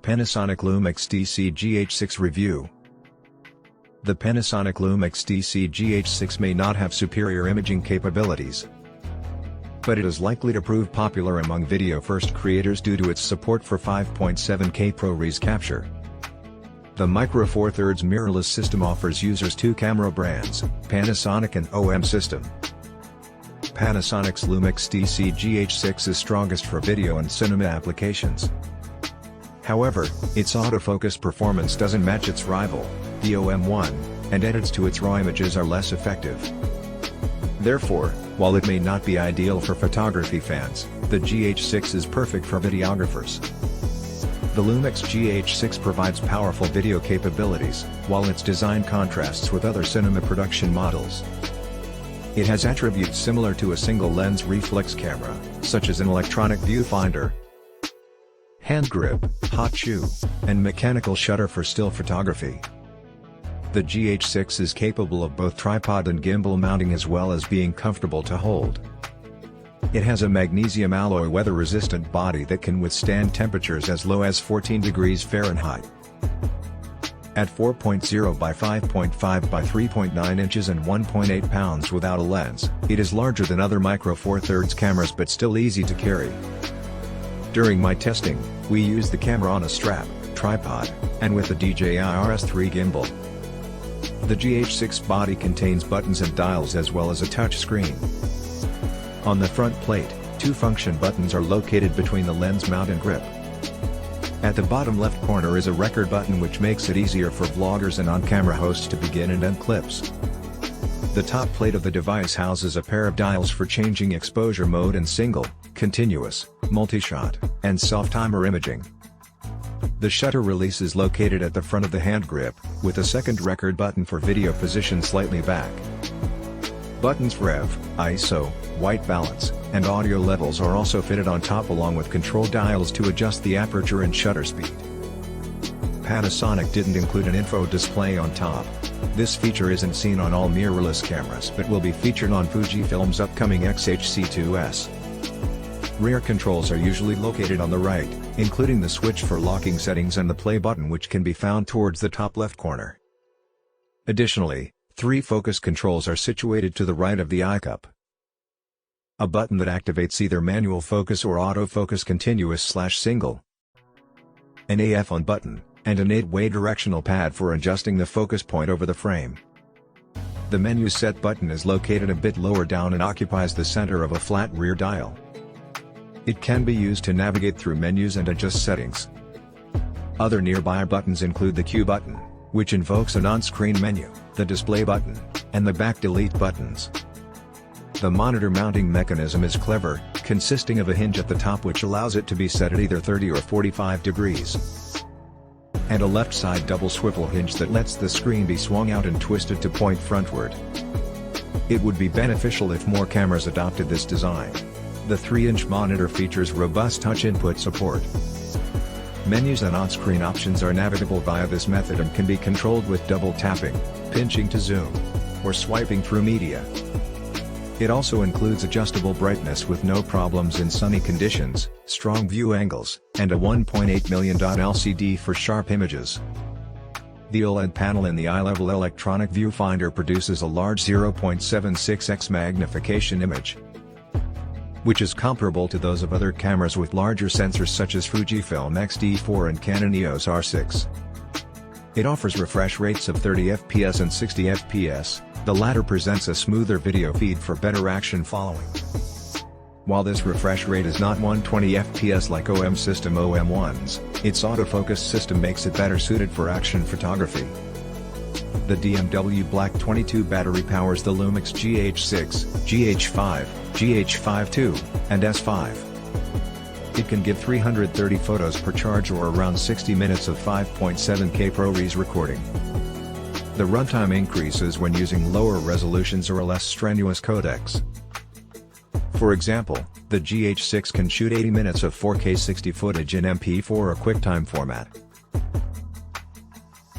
Panasonic Lumix DC-GH6 review. The Panasonic Lumix DC-GH6 may not have superior imaging capabilities, but it is likely to prove popular among video-first creators due to its support for 5.7K ProRes capture. The Micro Four Thirds mirrorless system offers users two camera brands, Panasonic and OM system. Panasonic's Lumix DC-GH6 is strongest for video and cinema applications. However, its autofocus performance doesn't match its rival, the OM1, and edits to its RAW images are less effective. Therefore, while it may not be ideal for photography fans, the GH6 is perfect for videographers. The Lumix GH6 provides powerful video capabilities, while its design contrasts with other cinema production models. It has attributes similar to a single-lens reflex camera, such as an electronic viewfinder, hand grip, hot shoe, and mechanical shutter for still photography. The GH6 is capable of both tripod and gimbal mounting as well as being comfortable to hold. It has a magnesium alloy weather-resistant body that can withstand temperatures as low as 14 degrees Fahrenheit. At 4.0 by 5.5 by 3.9 inches and 1.8 pounds without a lens, it is larger than other Micro Four Thirds cameras but still easy to carry. During my testing, we used the camera on a strap, tripod, and with the DJI RS3 gimbal. The GH6 body contains buttons and dials as well as a touch screen. On the front plate, two function buttons are located between the lens mount and grip. At the bottom left corner is a record button which makes it easier for vloggers and on-camera hosts to begin and end clips. The top plate of the device houses a pair of dials for changing exposure mode and single, continuous, multi-shot, and soft-timer imaging. The shutter release is located at the front of the hand grip, with a second record button for video position slightly back. Buttons for rev, ISO, white balance, and audio levels are also fitted on top along with control dials to adjust the aperture and shutter speed. Panasonic didn't include an info display on top. This feature isn't seen on all mirrorless cameras but will be featured on Fujifilm's upcoming XH-C2S. Rear controls are usually located on the right, including the switch for locking settings and the play button which can be found towards the top left corner. Additionally, three focus controls are situated to the right of the eye cup. A button that activates either manual focus or autofocus continuous/single. An AF on button, and an 8-way directional pad for adjusting the focus point over the frame. The menu set button is located a bit lower down and occupies the center of a flat rear dial. It can be used to navigate through menus and adjust settings. Other nearby buttons include the Q button, which invokes an on-screen menu, the display button, and the back delete buttons. The monitor mounting mechanism is clever, consisting of a hinge at the top which allows it to be set at either 30 or 45 degrees. And a left side double swivel hinge that lets the screen be swung out and twisted to point frontward. It would be beneficial if more cameras adopted this design. The 3-inch monitor features robust touch input support. Menus and on-screen options are navigable via this method and can be controlled with double tapping, pinching to zoom, or swiping through media. It also includes adjustable brightness with no problems in sunny conditions, strong view angles, and a 1.8 million dot LCD for sharp images. The OLED panel in the eye-level electronic viewfinder produces a large 0.76x magnification image, which is comparable to those of other cameras with larger sensors such as Fujifilm X-D4 and Canon EOS R6. It offers refresh rates of 30 fps and 60 fps, the latter presents a smoother video feed for better action following. While this refresh rate is not 120 fps like OM system OM1's, its autofocus system makes it better suited for action photography. The BMW Black 22 battery powers the Lumix GH6, GH5, GH5 II, and S5. It can give 330 photos per charge or around 60 minutes of 5.7K ProRes recording. The runtime increases when using lower resolutions or a less strenuous codecs. For example, the GH6 can shoot 80 minutes of 4K 60 footage in MP4 or QuickTime format.